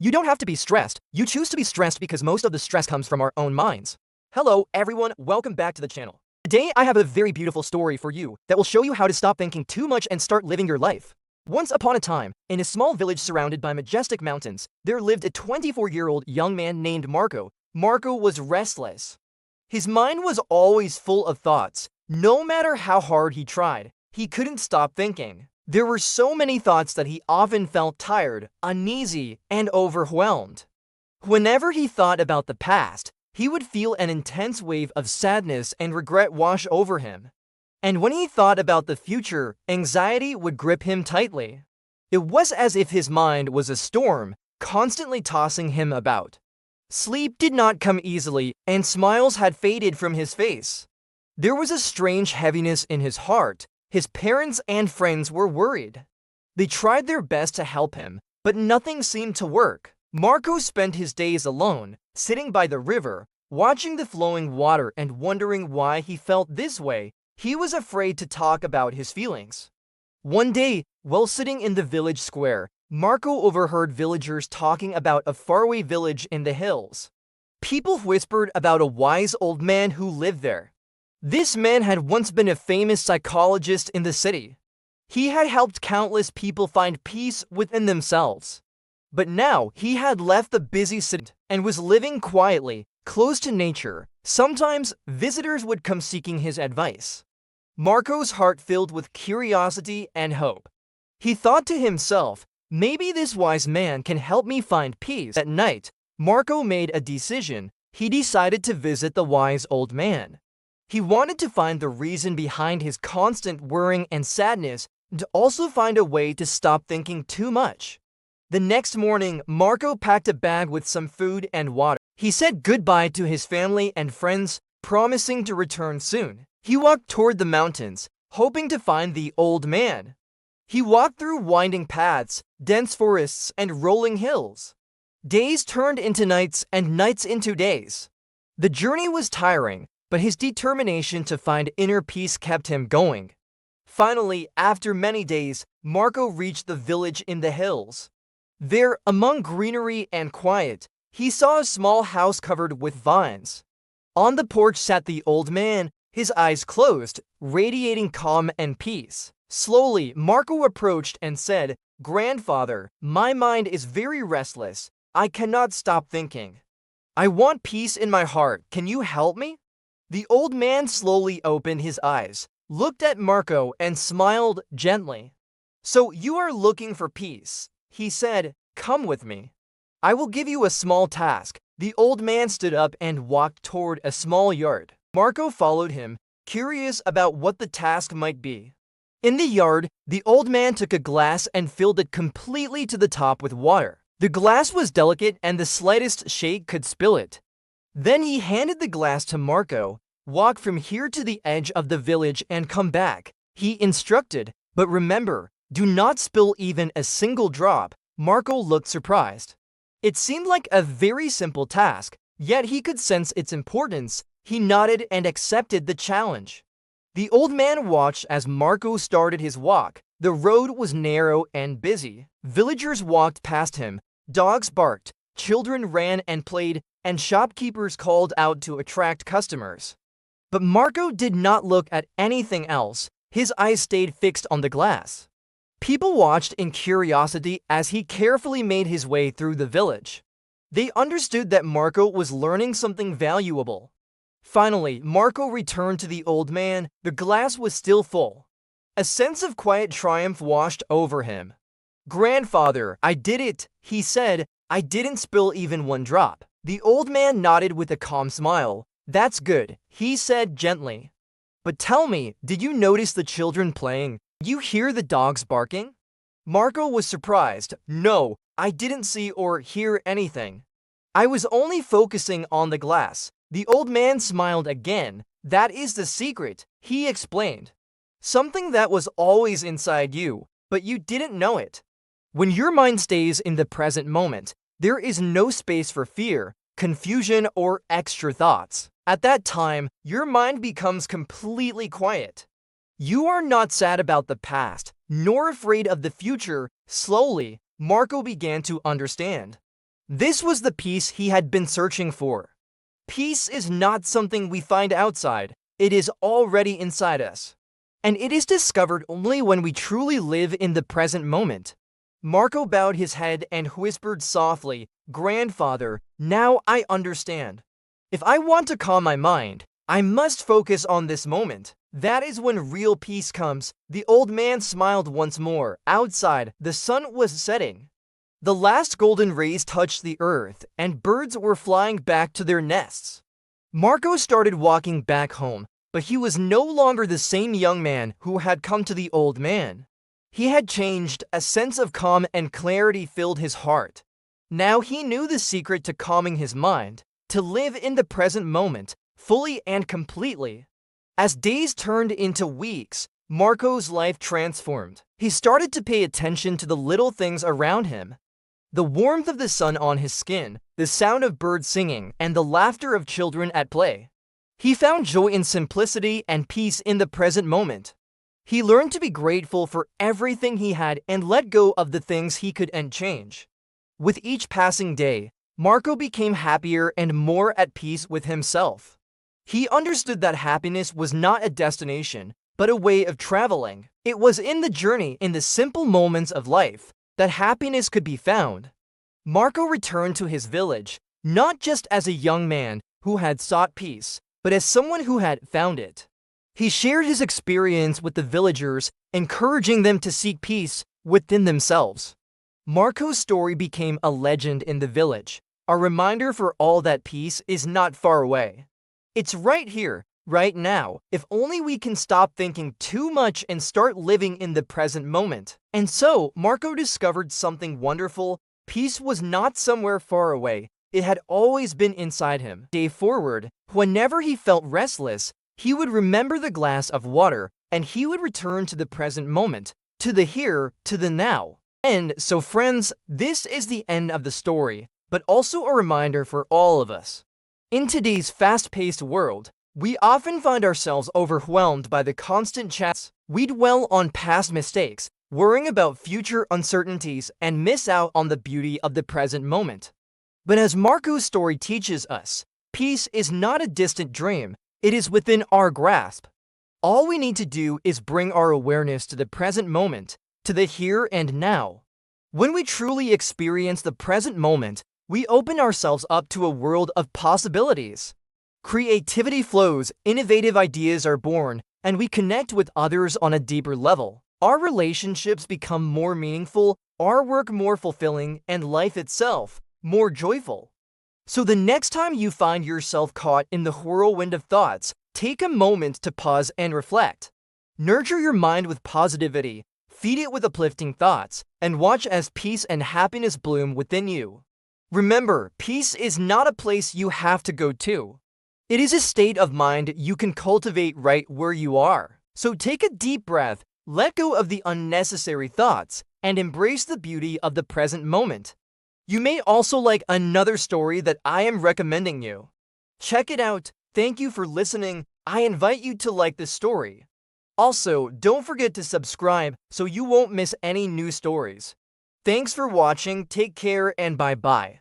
You don't have to be stressed. You choose to be stressed because most of the stress comes from our own minds. Hello, everyone. Welcome back to the channel. Today, I have a very beautiful story for you that will show you how to stop thinking too much and start living your life. Once upon a time, in a small village surrounded by majestic mountains, there lived a 24-year-old young man named Marco. Marco was restless. His mind was always full of thoughts. No matter how hard he tried, he couldn't stop thinking. There were so many thoughts that he often felt tired, uneasy, and overwhelmed. Whenever he thought about the past, he would feel an intense wave of sadness and regret wash over him. And when he thought about the future, anxiety would grip him tightly. It was as if his mind was a storm, constantly tossing him about. Sleep did not come easily, and smiles had faded from his face. There was a strange heaviness in his heart. His parents and friends were worried. They tried their best to help him, but nothing seemed to work. Marco spent his days alone, sitting by the river, watching the flowing water and wondering why he felt this way. He was afraid to talk about his feelings. One day, while sitting in the village square, Marco overheard villagers talking about a faraway village in the hills. People whispered about a wise old man who lived there. This man had once been a famous psychologist in the city. He had helped countless people find peace within themselves. But now he had left the busy city and was living quietly, close to nature. Sometimes visitors would come seeking his advice. Marco's heart filled with curiosity and hope. He thought to himself, maybe this wise man can help me find peace. At night, Marco made a decision. He decided to visit the wise old man. He wanted to find the reason behind his constant worrying and sadness, and to also find a way to stop thinking too much. The next morning, Marco packed a bag with some food and water. He said goodbye to his family and friends, promising to return soon. He walked toward the mountains, hoping to find the old man. He walked through winding paths, dense forests, and rolling hills. Days turned into nights and nights into days. The journey was tiring, but his determination to find inner peace kept him going. Finally, after many days, Marco reached the village in the hills. There, among greenery and quiet, he saw a small house covered with vines. On the porch sat the old man, his eyes closed, radiating calm and peace. Slowly, Marco approached and said, "Grandfather, my mind is very restless. I cannot stop thinking. I want peace in my heart. Can you help me?" The old man slowly opened his eyes, looked at Marco, and smiled gently. "So you are looking for peace," he said. "Come with me. I will give you a small task." The old man stood up and walked toward a small yard. Marco followed him, curious about what the task might be. In the yard, the old man took a glass and filled it completely to the top with water. The glass was delicate and the slightest shake could spill it. Then he handed the glass to Marco. "Walk from here to the edge of the village and come back," he instructed. "But remember, do not spill even a single drop." Marco looked surprised. It seemed like a very simple task, yet he could sense its importance. He nodded and accepted the challenge. The old man watched as Marco started his walk. The road was narrow and busy. Villagers walked past him. Dogs barked, children ran and played, and shopkeepers called out to attract customers. But Marco did not look at anything else. His eyes stayed fixed on the glass. People watched in curiosity as he carefully made his way through the village. They understood that Marco was learning something valuable. Finally, Marco returned to the old man. The glass was still full. A sense of quiet triumph washed over him. "Grandfather, I did it," he said. "I didn't spill even one drop." The old man nodded with a calm smile. "That's good," he said gently. "But tell me, did you notice the children playing? Did you hear the dogs barking?" Marco was surprised. "No, I didn't see or hear anything. I was only focusing on the glass." The old man smiled again. "That is the secret," he explained. "Something that was always inside you, but you didn't know it. When your mind stays in the present moment, there is no space for fear, confusion, or extra thoughts. At that time, your mind becomes completely quiet. You are not sad about the past, nor afraid of the future." Slowly, Marco began to understand. This was the peace he had been searching for. Peace is not something we find outside, it is already inside us. And it is discovered only when we truly live in the present moment. Marco bowed his head and whispered softly, "Grandfather, now I understand. If I want to calm my mind, I must focus on this moment. That is when real peace comes." The old man smiled once more. Outside, the sun was setting. The last golden rays touched the earth, and birds were flying back to their nests. Marco started walking back home, but he was no longer the same young man who had come to the old man. He had changed. A sense of calm and clarity filled his heart. Now he knew the secret to calming his mind, to live in the present moment, fully and completely. As days turned into weeks, Marco's life transformed. He started to pay attention to the little things around him. The warmth of the sun on his skin, the sound of birds singing, and the laughter of children at play. He found joy in simplicity and peace in the present moment. He learned to be grateful for everything he had and let go of the things he couldn't change. With each passing day, Marco became happier and more at peace with himself. He understood that happiness was not a destination, but a way of traveling. It was in the journey, in the simple moments of life, that happiness could be found. Marco returned to his village, not just as a young man who had sought peace, but as someone who had found it. He shared his experience with the villagers, encouraging them to seek peace within themselves. Marco's story became a legend in the village, a reminder for all that peace is not far away. It's right here, right now, if only we can stop thinking too much and start living in the present moment. And so, Marco discovered something wonderful. Peace was not somewhere far away. It had always been inside him. Day forward, whenever he felt restless, he would remember the glass of water, and he would return to the present moment, to the here, to the now. And so friends, this is the end of the story, but also a reminder for all of us. In today's fast-paced world, we often find ourselves overwhelmed by the constant chats. We dwell on past mistakes, worrying about future uncertainties, and miss out on the beauty of the present moment. But as Marco's story teaches us, peace is not a distant dream, it is within our grasp. All we need to do is bring our awareness to the present moment, to the here and now. When we truly experience the present moment, we open ourselves up to a world of possibilities. Creativity flows, innovative ideas are born, and we connect with others on a deeper level. Our relationships become more meaningful, our work more fulfilling, and life itself more joyful. So the next time you find yourself caught in the whirlwind of thoughts, take a moment to pause and reflect. Nurture your mind with positivity, feed it with uplifting thoughts, and watch as peace and happiness bloom within you. Remember, peace is not a place you have to go to. It is a state of mind you can cultivate right where you are. So take a deep breath, let go of the unnecessary thoughts, and embrace the beauty of the present moment. You may also like another story that I am recommending you. Check it out. Thank you for listening. I invite you to like this story. Also, don't forget to subscribe so you won't miss any new stories. Thanks for watching, take care, and bye-bye.